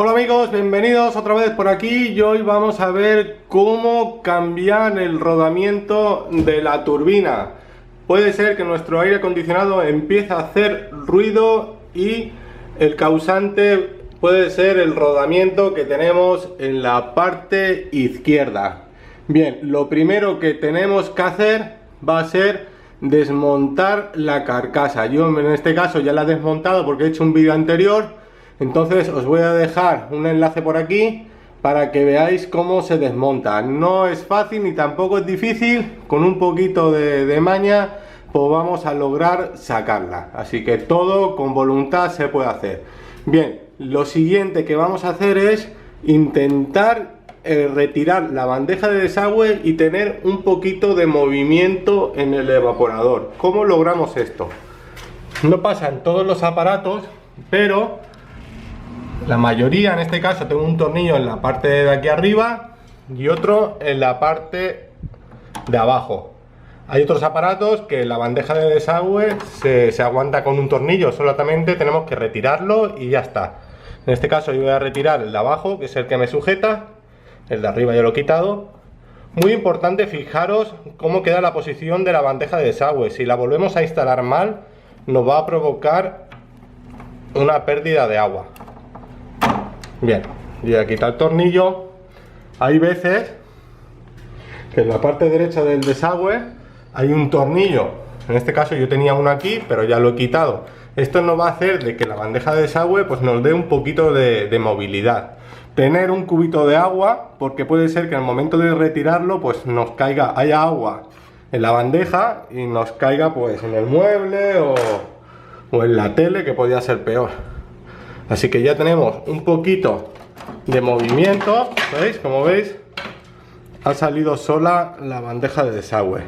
Hola amigos, bienvenidos otra vez por aquí y hoy vamos a ver cómo cambiar el rodamiento de la turbina. Puede ser que nuestro aire acondicionado empiece a hacer ruido y el causante puede ser el rodamiento que tenemos en la parte izquierda. Bien, lo primero que tenemos que hacer va a ser desmontar la carcasa. Yo en este caso ya la he desmontado porque he hecho un vídeo anterior. Entonces os voy a dejar un enlace por aquí para que veáis cómo se desmonta. No es fácil ni tampoco es difícil, con un poquito de maña pues vamos a lograr sacarla. Así que todo con voluntad se puede hacer. Bien, lo siguiente que vamos a hacer es intentar retirar la bandeja de desagüe y tener un poquito de movimiento en el evaporador. ¿Cómo logramos esto? No pasa en todos los aparatos, pero la mayoría, en este caso tengo un tornillo en la parte de aquí arriba y otro en la parte de abajo. Hay otros aparatos que la bandeja de desagüe se aguanta con un tornillo, solamente tenemos que retirarlo y ya está. En este caso yo voy a retirar el de abajo, que es el que me sujeta, el de arriba ya lo he quitado. Muy importante, fijaros cómo queda la posición de la bandeja de desagüe. Si la volvemos a instalar mal, nos va a provocar una pérdida de agua. Bien, voy a quitar el tornillo. Hay veces que en la parte derecha del desagüe hay un tornillo. En este caso yo tenía uno aquí, pero ya lo he quitado. Esto nos va a hacer de que la bandeja de desagüe pues nos dé un poquito de movilidad. Tener un cubito de agua, porque puede ser que en el momento de retirarlo pues nos caiga, haya agua en la bandeja y nos caiga pues en el mueble o en la tele, que podría ser peor. Así que ya tenemos un poquito de movimiento, ¿veis? Como veis, ha salido sola la bandeja de desagüe.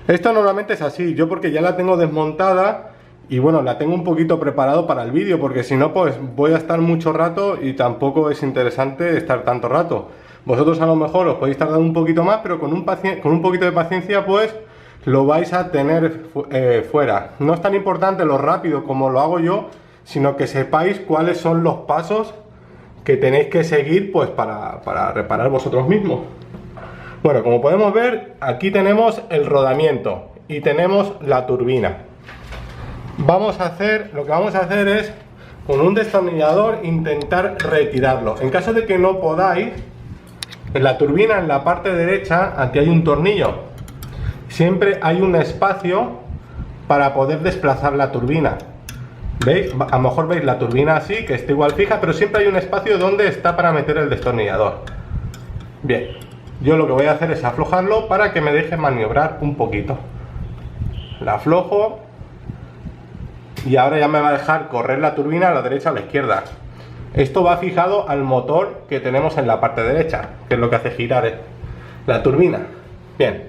Esto normalmente es así, yo porque ya la tengo desmontada y bueno, la tengo un poquito preparado para el vídeo, porque si no pues voy a estar mucho rato y tampoco es interesante estar tanto rato. Vosotros a lo mejor os podéis tardar un poquito más, pero con un poquito de paciencia pues lo vais a tener fuera. No es tan importante lo rápido como lo hago yo, sino que sepáis cuáles son los pasos que tenéis que seguir pues para reparar vosotros mismos. Bueno, como podemos ver, aquí tenemos el rodamiento y tenemos la turbina. Lo que vamos a hacer es con un destornillador intentar retirarlo. En caso de que no podáis, en la turbina, en la parte derecha, aquí hay un tornillo. Siempre hay un espacio para poder desplazar la turbina. ¿Veis? A lo mejor veis la turbina así, que está igual fija, pero siempre hay un espacio donde está para meter el destornillador. Bien, yo lo que voy a hacer es aflojarlo para que me deje maniobrar un poquito. La aflojo y ahora ya me va a dejar correr la turbina a la derecha o a la izquierda. Esto va fijado al motor que tenemos en la parte derecha, que es lo que hace girar la turbina. Bien,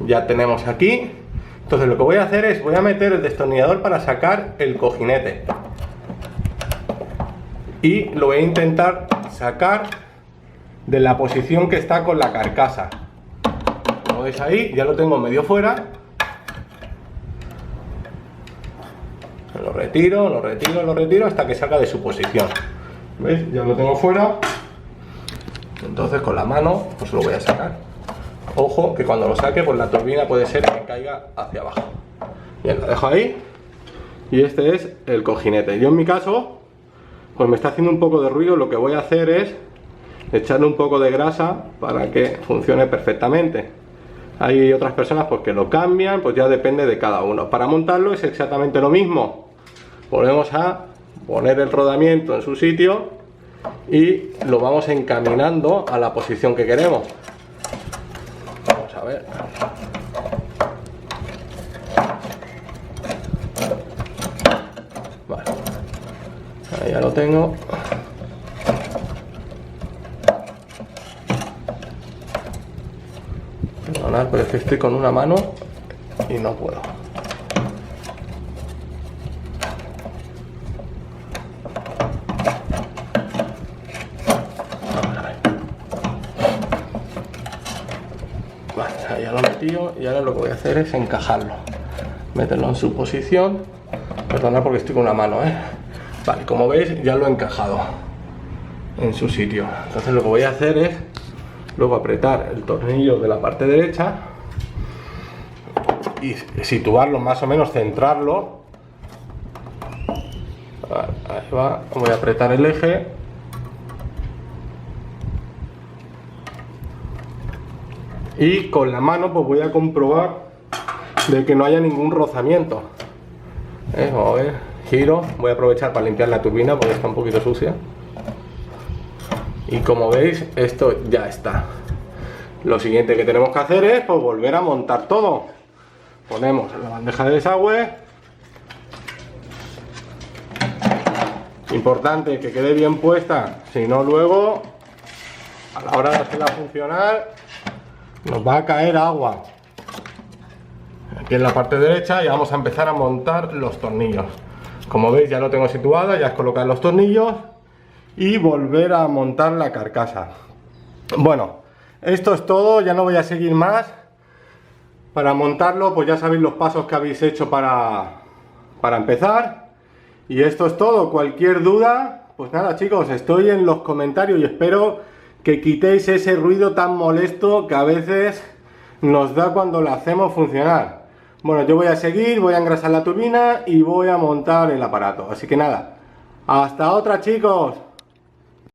ya tenemos aquí. Entonces lo que voy a hacer es, voy a meter el destornillador para sacar el cojinete y lo voy a intentar sacar de la posición que está con la carcasa. Como veis ahí, ya lo tengo medio fuera. Lo retiro hasta que salga de su posición. ¿Veis? Ya lo tengo fuera. Entonces con la mano pues lo voy a sacar. Ojo que cuando lo saque pues la turbina puede ser que caiga hacia abajo. Bien, lo dejo ahí. Y este es el cojinete. Yo en mi caso pues me está haciendo un poco de ruido. Lo que voy a hacer es echarle un poco de grasa para que funcione perfectamente. Hay otras personas pues que lo cambian, pues ya depende de cada uno. Para montarlo es exactamente lo mismo. Volvemos a poner el rodamiento en su sitio y lo vamos encaminando a la posición que queremos. Vamos a ver. Vale. Ahí ya lo tengo. Perdonad, pero es que estoy con una mano y no puedo. Vale, ahí ya lo he metido y ahora lo que voy a hacer es encajarlo. Meterlo en su posición. Perdonad porque estoy con una mano, Vale, como veis ya lo he encajado en su sitio. Entonces lo que voy a hacer es luego apretar el tornillo de la parte derecha y situarlo más o menos, centrarlo. Vale, ahí va, voy a apretar el eje y con la mano pues voy a comprobar de que no haya ningún rozamiento. Vamos a ver, giro, voy a aprovechar para limpiar la turbina porque está un poquito sucia. Y como veis, esto ya está. Lo siguiente que tenemos que hacer es pues volver a montar todo. Ponemos la bandeja de desagüe. Importante que quede bien puesta, si no luego a la hora de hacerla funcionar nos va a caer agua. Aquí en la parte derecha y vamos a empezar a montar los tornillos. Como veis ya lo tengo situado, ya es colocar los tornillos y volver a montar la carcasa. Bueno, esto es todo, ya no voy a seguir más. Para montarlo pues ya sabéis los pasos que habéis hecho para empezar. Y esto es todo, cualquier duda, pues nada chicos, estoy en los comentarios y espero que quitéis ese ruido tan molesto que a veces nos da cuando la hacemos funcionar. Bueno, yo voy a seguir, voy a engrasar la turbina y voy a montar el aparato. Así que nada, hasta otra chicos.